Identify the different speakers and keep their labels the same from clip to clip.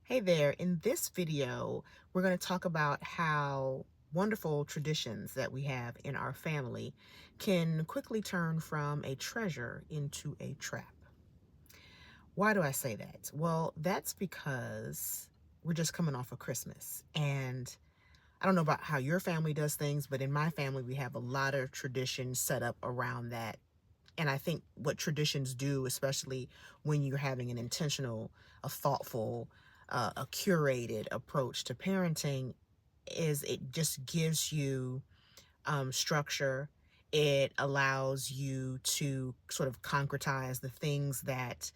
Speaker 1: Hey there, in this video, we're going to talk about how wonderful traditions that we have in our family can quickly turn from a treasure into a trap. Why do I say that? Well, that's because we're just coming off of Christmas. And I don't know about how your family does things, but in my family, we have a lot of traditions set up around that. And I think what traditions do, especially when you're having an intentional, a thoughtful, a curated approach to parenting, is it just gives you structure. It allows you to sort of concretize the things that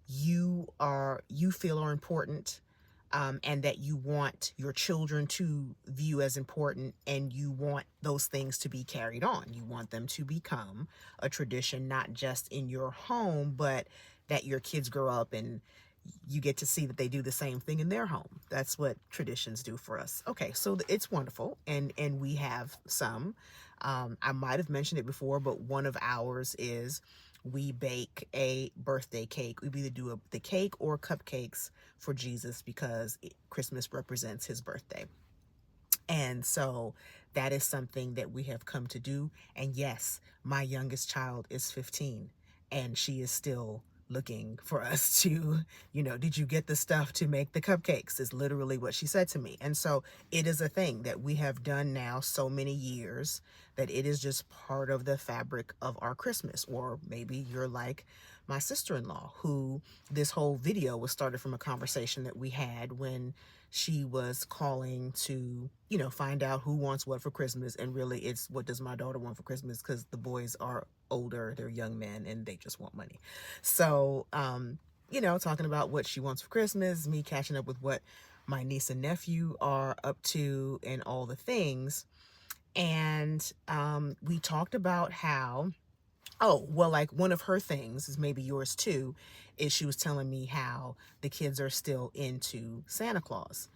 Speaker 1: you feel are important, and that you want your children to view as important, and you want those things to be carried on. You want them to become a tradition, not just in your home, but that your kids grow up and you get to see that they do the same thing in their home. That's what traditions do for us. Okay, so it's wonderful, and we have some. I might have mentioned it before, but one of ours is we bake a birthday cake. We either do the cake or cupcakes for Jesus because Christmas represents his birthday. And so that is something that we have come to do. And yes, my youngest child is 15 and she is still looking for us to, did you get the stuff to make the cupcakes? Is literally what she said to me. And so it is a thing that we have done now so many years that it is just part of the fabric of our Christmas. Or maybe you're like my sister-in-law, who this whole video was started from a conversation that we had when she was calling to, find out who wants what for Christmas. And really, it's what does my daughter want for Christmas? Because the boys are older, they're young men, and they just want money. So, talking about what she wants for Christmas, me catching up with what my niece and nephew are up to and all the things. And we talked about how, oh, well, like one of her things is maybe yours too, is she was telling me how the kids are still into Santa Claus.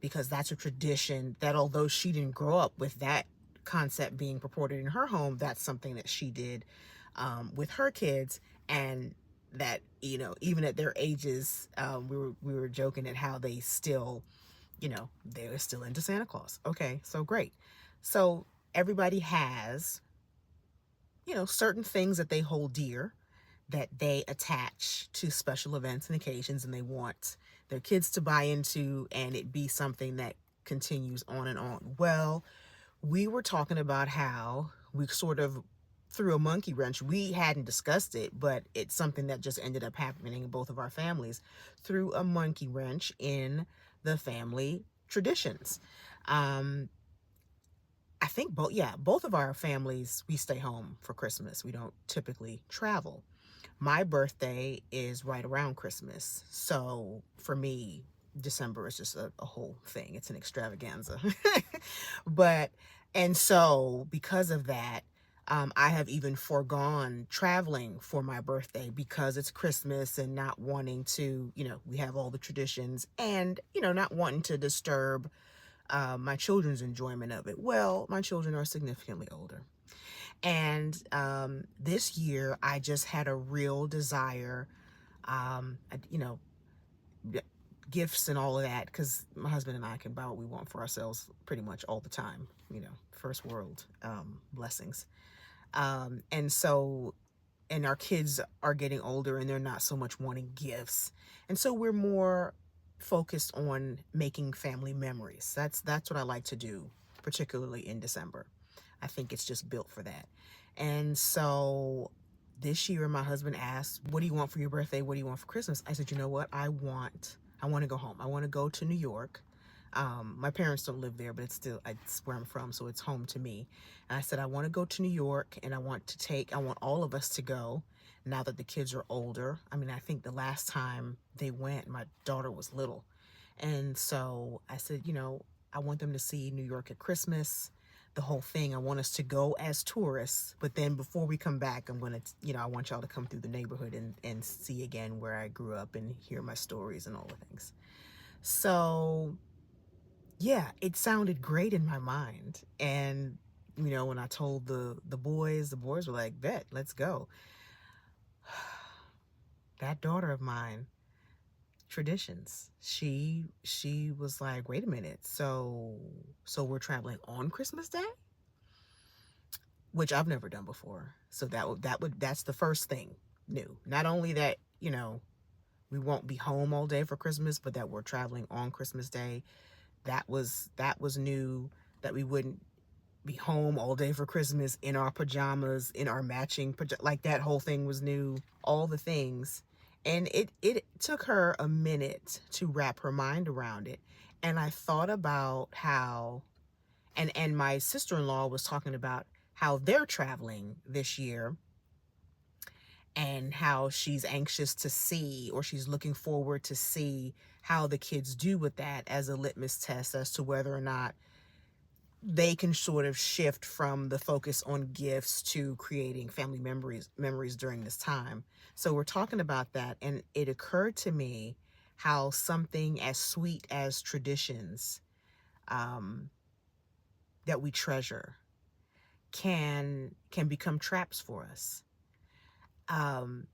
Speaker 1: Because that's a tradition that, although she didn't grow up with that concept being purported in her home, that's something that she did with her kids. And that, even at their ages, we were joking at how they still, they're still into Santa Claus. Okay, so great. So everybody has certain things that they hold dear, that they attach to special events and occasions, and they want their kids to buy into, and it be something that continues on and on. Well, we were talking about how we sort of threw a monkey wrench. We hadn't discussed it, but it's something that just ended up happening in both of our families, threw a monkey wrench in the family traditions. Um, I think both of our families, we stay home for Christmas. We don't typically travel. My birthday is right around Christmas. So for me, December is just a whole thing. It's an extravaganza. but, and so because of that, I have even foregone traveling for my birthday because it's Christmas, and not wanting to, we have all the traditions, and, not wanting to disturb my children's enjoyment of it. Well, my children are significantly older. And this year, I just had a real desire, um, you know, gifts and all of that, because my husband and I can buy what we want for ourselves pretty much all the time, first world blessings. And so, and our kids are getting older and they're not so much wanting gifts. And so we're more focused on making family memories. That's what I like to do, particularly in December. I think it's just built for that. And so this year my husband asked, "What do you want for your birthday? What do you want for Christmas?" I said, "You know what? I want to go home. I want to go to New York." My parents don't live there, but it's where I'm from, so it's home to me. And I said, "I want to go to New York, and I want all of us to go now that the kids are older." I mean, I think the last time they went, my daughter was little. And so I said, I want them to see New York at Christmas, the whole thing. I want us to go as tourists, but then before we come back, I'm going to, I want y'all to come through the neighborhood and see again where I grew up and hear my stories and all the things. So yeah, it sounded great in my mind. And, when I told the boys were like, "Bet, let's go." That daughter of mine, traditions. She was like, wait a minute, so we're traveling on Christmas Day, which I've never done before. So that's the first thing new. Not only that, we won't be home all day for Christmas, but that we're traveling on Christmas Day. That was new. That we wouldn't be home all day for Christmas in our pajamas, in our matching like that whole thing was new. All the things, and it took her a minute to wrap her mind around it. And I thought about how, and my sister-in-law was talking about how they're traveling this year, and how she's anxious to see, or she's looking forward to see how the kids do with that as a litmus test as to whether or not they can sort of shift from the focus on gifts to creating family memories during this time. So we're talking about that, and it occurred to me how something as sweet as traditions, um, that we treasure can become traps for us. Um,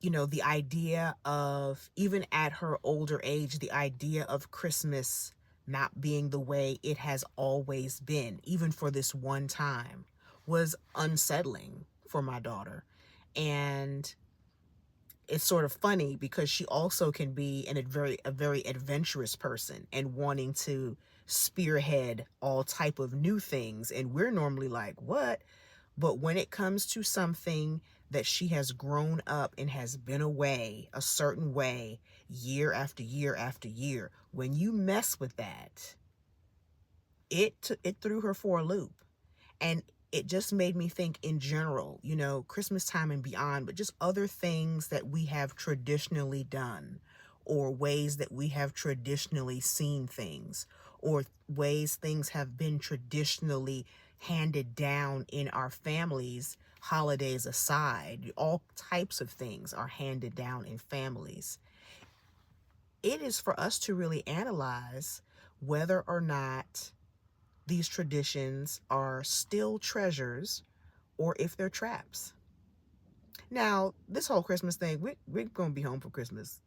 Speaker 1: the idea of, even at her older age, the idea of Christmas not being the way it has always been, even for this one time, was unsettling for my daughter. And it's sort of funny because she also can be a very adventurous person and wanting to spearhead all type of new things. And we're normally like, what? But when it comes to something that she has grown up and has been away a certain way year after year after year, when you mess with that, it threw her for a loop. And it just made me think in general, Christmas time and beyond, but just other things that we have traditionally done, or ways that we have traditionally seen things, or ways things have been traditionally handed down in our families, holidays aside. All types of things are handed down in families. It is for us to really analyze whether or not these traditions are still treasures or if they're traps. Now, this whole Christmas thing, we're going to be home for Christmas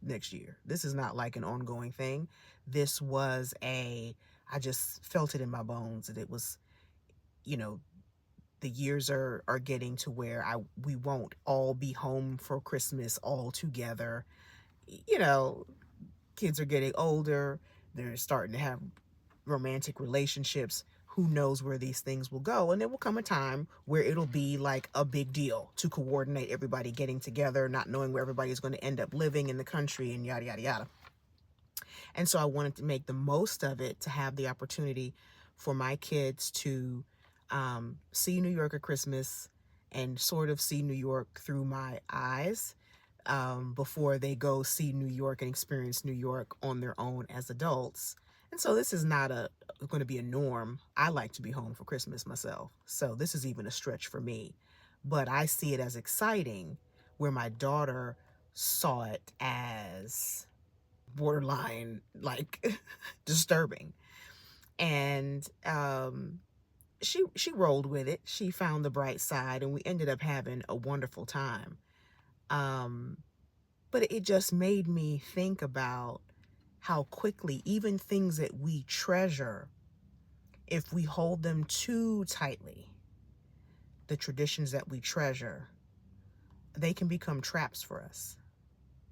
Speaker 1: next year. This is not like an ongoing thing. This was I just felt it in my bones that it was, the years are getting to where we won't all be home for Christmas all together. You know, Kids are getting older. They're starting to have romantic relationships. Who knows where these things will go? And there will come a time where it'll be like a big deal to coordinate everybody getting together, not knowing where everybody's going to end up living in the country, and yada, yada, yada. And so I wanted to make the most of it, to have the opportunity for my kids to see New York at Christmas and sort of see New York through my eyes, before they go see New York and experience New York on their own as adults. And so this is not going to be a norm. I like to be home for Christmas myself, so this is even a stretch for me. But I see it as exciting, where my daughter saw it as borderline, like, disturbing. And she rolled with it. She found the bright side, and we ended up having a wonderful time. But it just made me think about how quickly even things that we treasure, if we hold them too tightly, the traditions that we treasure, they can become traps for us.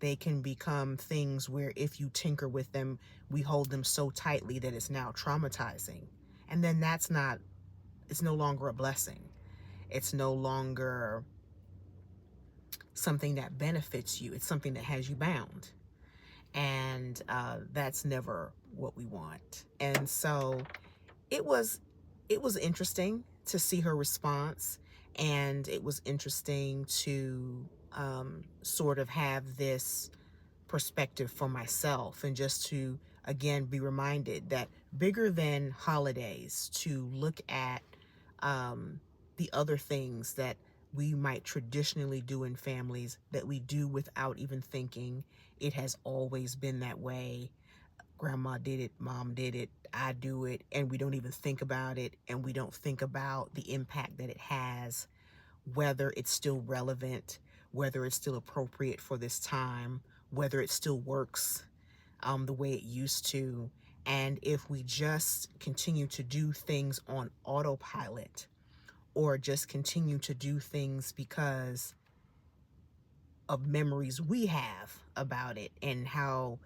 Speaker 1: They can become things where if you tinker with them, we hold them so tightly that it's now traumatizing. And then it's no longer a blessing. It's no longer something that benefits you. It's something that has you bound. And that's never what we want. And so it was interesting to see her response, and it was interesting to sort of have this perspective for myself, and just to again be reminded that bigger than holidays, to look at the other things that we might traditionally do in families, that we do without even thinking. It has always been that way. Grandma did it, mom did it, I do it, and we don't even think about it, and we don't think about the impact that it has, whether it's still relevant, whether it's still appropriate for this time, whether it still works the way it used to. And if we just continue to do things on autopilot, or just continue to do things because of memories we have about it and how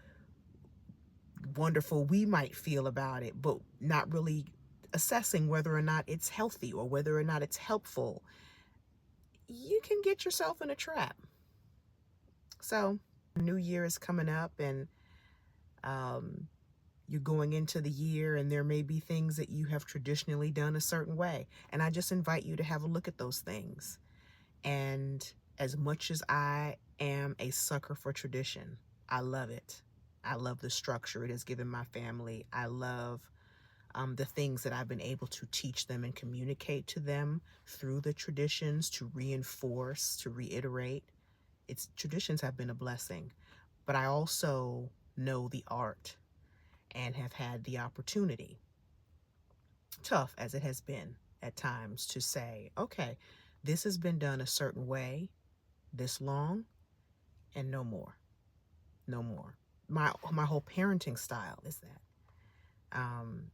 Speaker 1: wonderful we might feel about it, but not really assessing whether or not it's healthy or whether or not it's helpful, you can get yourself in a trap. So, New Year is coming up, and um, you're going into the year, and there may be things that you have traditionally done a certain way. And I just invite you to have a look at those things. And as much as I am a sucker for tradition, I love it. I love the structure it has given my family. I love the things that I've been able to teach them and communicate to them through the traditions, to reinforce, to reiterate. Its traditions have been a blessing. But I also know the art and have had the opportunity, tough as it has been at times, to say, okay, this has been done a certain way this long, and no more. No more. My whole parenting style is that.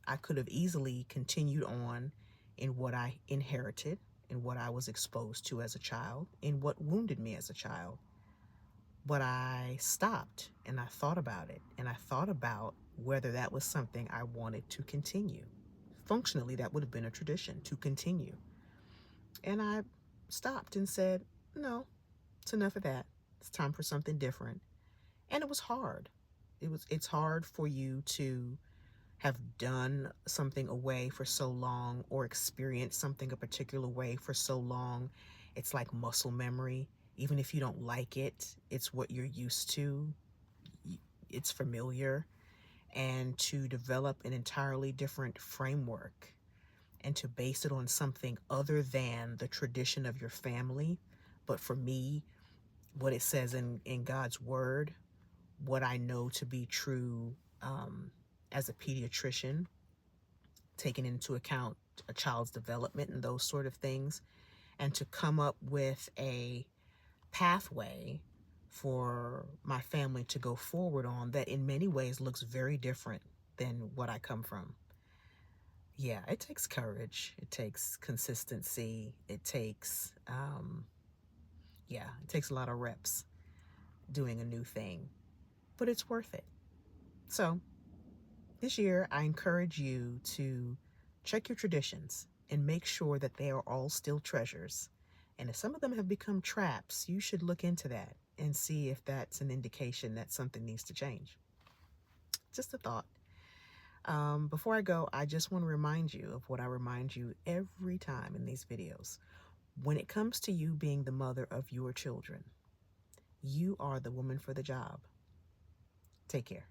Speaker 1: I could have easily continued on in what I inherited, in what I was exposed to as a child, in what wounded me as a child. But I stopped and I thought about it, and I thought about whether that was something I wanted to continue. Functionally, that would have been a tradition to continue. And I stopped and said, no, it's enough of that. It's time for something different. And it was hard. It's hard for you to have done something a way for so long, or experienced something a particular way for so long. It's like muscle memory. Even if you don't like it, it's what you're used to. It's familiar. And to develop an entirely different framework and to base it on something other than the tradition of your family, but for me, what it says in God's word, what I know to be true as a pediatrician, taking into account a child's development and those sort of things, and to come up with a pathway for my family to go forward on that in many ways looks very different than what I come from. Yeah, it takes courage. It takes consistency. It takes, it takes a lot of reps doing a new thing, but it's worth it. So this year, I encourage you to check your traditions and make sure that they are all still treasures. And if some of them have become traps, you should look into that and see if that's an indication that something needs to change. Just a thought. Before I go, I just want to remind you of what I remind you every time in these videos. When it comes to you being the mother of your children, you are the woman for the job. Take care.